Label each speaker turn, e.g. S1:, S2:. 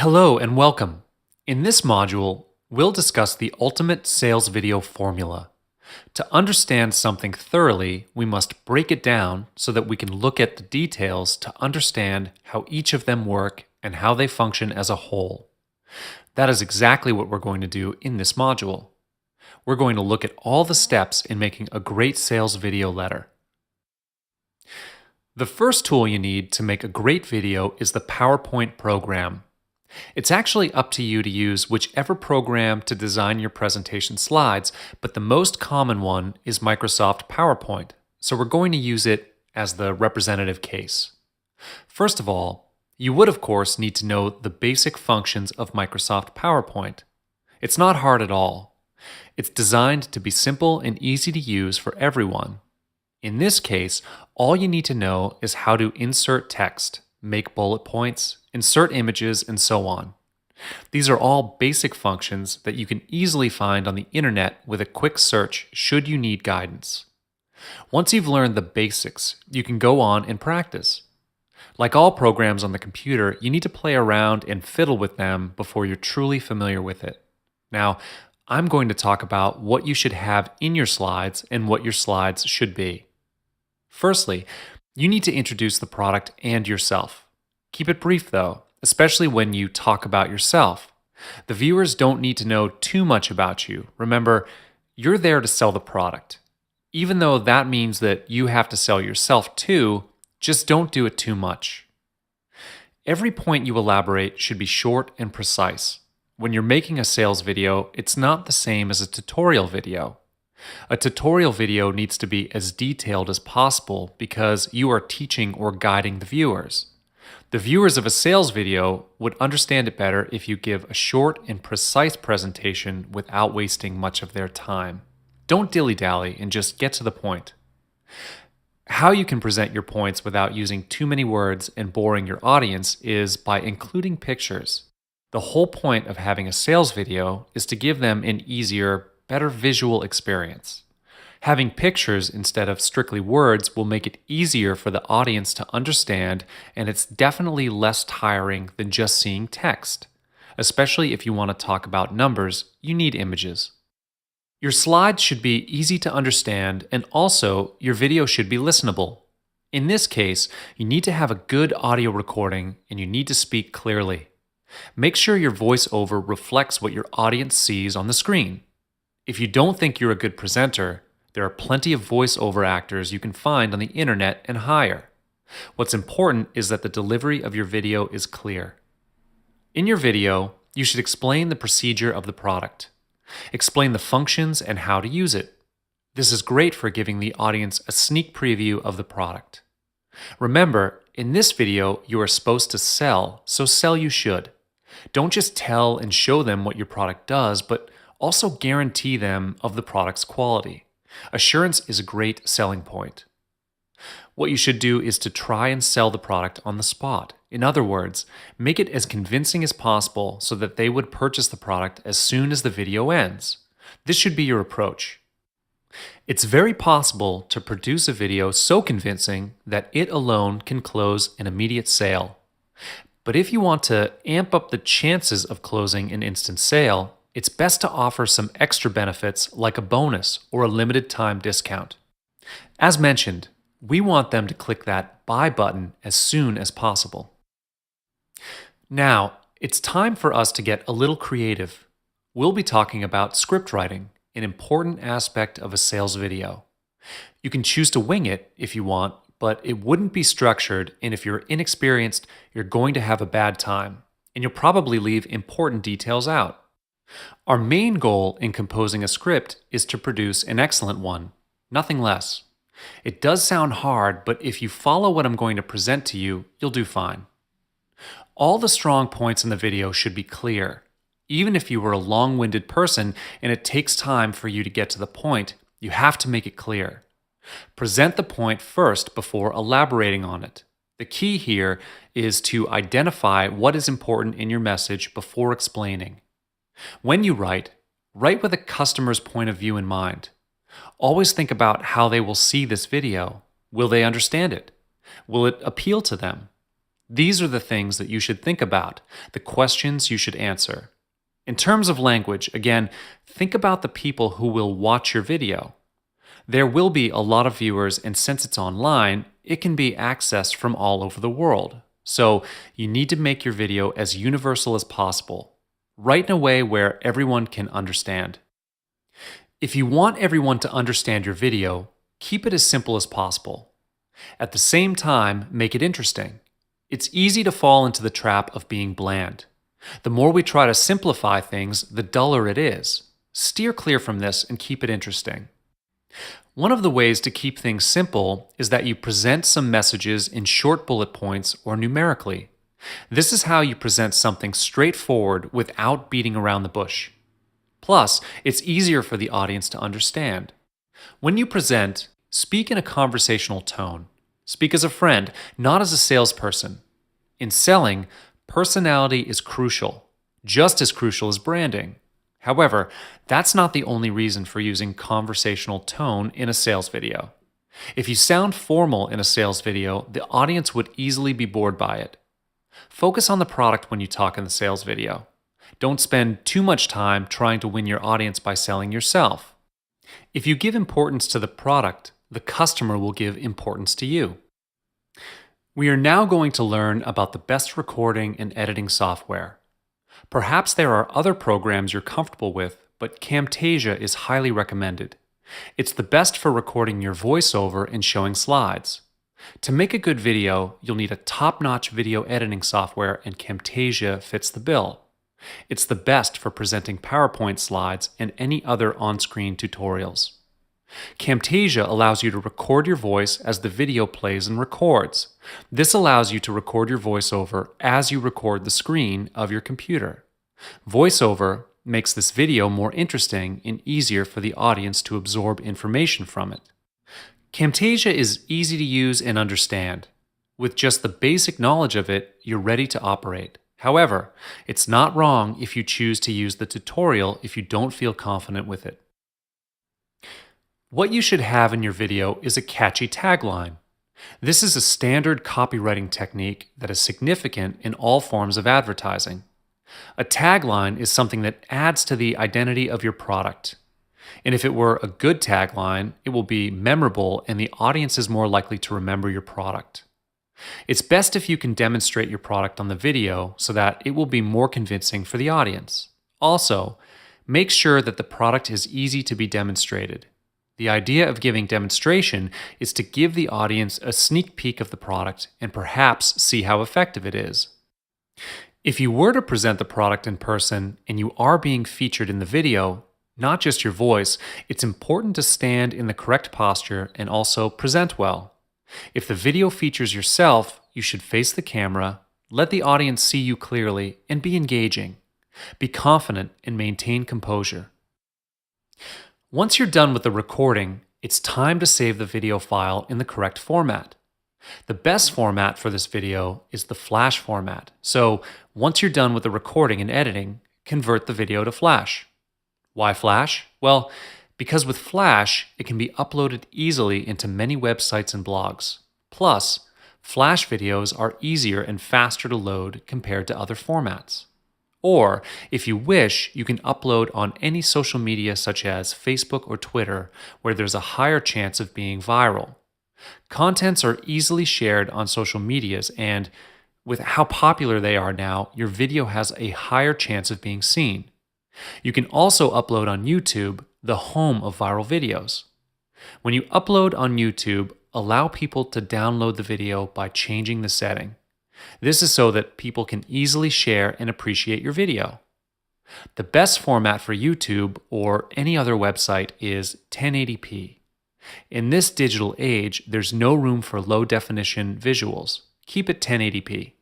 S1: Hello and welcome. In this module, we'll discuss the ultimate sales video formula. To understand something thoroughly, we must break it down so that we can look at the details to understand how each of them work and how they function as a whole. That is exactly what we're going to do in this module. We're going to look at all the steps in making a great sales video letter. The first tool you need to make a great video is the PowerPoint program. It's actually up to you to use whichever program to design your presentation slides, but the most common one is Microsoft PowerPoint, so we're going to use it as the representative case. First of all, you would of course need to know the basic functions of Microsoft PowerPoint. It's not hard at all. It's designed to be simple and easy to use for everyone. In this case, all you need to know is how to insert text, make bullet points, insert images, and so on. These are all basic functions that you can easily find on the internet with a quick search should you need guidance. Once you've learned the basics, you can go on and practice. Like all programs on the computer, you need to play around and fiddle with them before you're truly familiar with it. Now, I'm going to talk about what you should have in your slides and what your slides should be. Firstly, you need to introduce the product and yourself. Keep it brief though, especially when you talk about yourself. The viewers don't need to know too much about you. Remember, you're there to sell the product. Even though that means that you have to sell yourself too, just don't do it too much. Every point you elaborate should be short and precise. When you're making a sales video, it's not the same as a tutorial video. A tutorial video needs to be as detailed as possible because you are teaching or guiding the viewers. The viewers of a sales video would understand it better if you give a short and precise presentation without wasting much of their time. Don't dilly-dally and just get to the point. How you can present your points without using too many words and boring your audience is by including pictures. The whole point of having a sales video is to give them an easier, better visual experience. Having pictures instead of strictly words will make it easier for the audience to understand, and it's definitely less tiring than just seeing text. Especially if you want to talk about numbers, you need images. Your slides should be easy to understand, and also your video should be listenable. In this case, you need to have a good audio recording and you need to speak clearly. Make sure your voiceover reflects what your audience sees on the screen. If you don't think you're a good presenter, there are plenty of voiceover actors you can find on the internet and hire. What's important is that the delivery of your video is clear. In your video, you should explain the procedure of the product. Explain the functions and how to use it. This is great for giving the audience a sneak preview of the product. Remember, in this video, you are supposed to sell, so sell you should. Don't just tell and show them what your product does, but also guarantee them of the product's quality. Assurance is a great selling point. What you should do is to try and sell the product on the spot. In other words, make it as convincing as possible so that they would purchase the product as soon as the video ends. This should be your approach. It's very possible to produce a video so convincing that it alone can close an immediate sale. But if you want to amp up the chances of closing an instant sale, it's best to offer some extra benefits like a bonus or a limited time discount. As mentioned, we want them to click that buy button as soon as possible. Now, it's time for us to get a little creative. We'll be talking about script writing, an important aspect of a sales video. You can choose to wing it if you want, but it wouldn't be structured, and if you're inexperienced, you're going to have a bad time, and you'll probably leave important details out. Our main goal in composing a script is to produce an excellent one, nothing less. It does sound hard, but if you follow what I'm going to present to you, you'll do fine. All the strong points in the video should be clear. Even if you were a long-winded person and it takes time for you to get to the point, you have to make it clear. Present the point first before elaborating on it. The key here is to identify what is important in your message before explaining. When you write with a customer's point of view in mind. Always think about how they will see this video. Will they understand it? Will it appeal to them? These are the things that you should think about, the questions you should answer. In terms of language, again, think about the people who will watch your video. There will be a lot of viewers, and since it's online, it can be accessed from all over the world. So you need to make your video as universal as possible. Write in a way where everyone can understand. If you want everyone to understand your video, keep it as simple as possible. At the same time, make it interesting. It's easy to fall into the trap of being bland. The more we try to simplify things, the duller it is. Steer clear from this and keep it interesting. One of the ways to keep things simple is that you present some messages in short bullet points or numerically. This is how you present something straightforward without beating around the bush. Plus, it's easier for the audience to understand. When you present, speak in a conversational tone. Speak as a friend, not as a salesperson. In selling, personality is crucial, just as crucial as branding. However, that's not the only reason for using conversational tone in a sales video. If you sound formal in a sales video, the audience would easily be bored by it. Focus on the product when you talk in the sales video. Don't spend too much time trying to win your audience by selling yourself. If you give importance to the product, the customer will give importance to you. We are now going to learn about the best recording and editing software. Perhaps there are other programs you're comfortable with, but Camtasia is highly recommended. It's the best for recording your voiceover and showing slides. To make a good video, you'll need a top-notch video editing software, and Camtasia fits the bill. It's the best for presenting PowerPoint slides and any other on-screen tutorials. Camtasia allows you to record your voice as the video plays and records. This allows you to record your voiceover as you record the screen of your computer. VoiceOver makes this video more interesting and easier for the audience to absorb information from it. Camtasia is easy to use and understand. With just the basic knowledge of it, you're ready to operate. However, it's not wrong if you choose to use the tutorial if you don't feel confident with it. What you should have in your video is a catchy tagline. This is a standard copywriting technique that is significant in all forms of advertising. A tagline is something that adds to the identity of your product. And if it were a good tagline, it will be memorable and the audience is more likely to remember your product. It's best if you can demonstrate your product on the video so that it will be more convincing for the audience. Also, make sure that the product is easy to be demonstrated. The idea of giving demonstration is to give the audience a sneak peek of the product and perhaps see how effective it is. If you were to present the product in person and you are being featured in the video, not just your voice, it's important to stand in the correct posture and also present well. If the video features yourself, you should face the camera, let the audience see you clearly, and be engaging. Be confident and maintain composure. Once you're done with the recording, it's time to save the video file in the correct format. The best format for this video is the Flash format, so once you're done with the recording and editing, convert the video to Flash. Why Flash? Well, because with Flash, it can be uploaded easily into many websites and blogs. Plus, Flash videos are easier and faster to load compared to other formats. Or, if you wish, you can upload on any social media such as Facebook or Twitter, where there's a higher chance of being viral. Contents are easily shared on social medias, and with how popular they are now, your video has a higher chance of being seen. You can also upload on YouTube, the home of viral videos. When you upload on YouTube, allow people to download the video by changing the setting. This is so that people can easily share and appreciate your video. The best format for YouTube or any other website is 1080p. In this digital age, there's no room for low definition visuals. Keep it 1080p.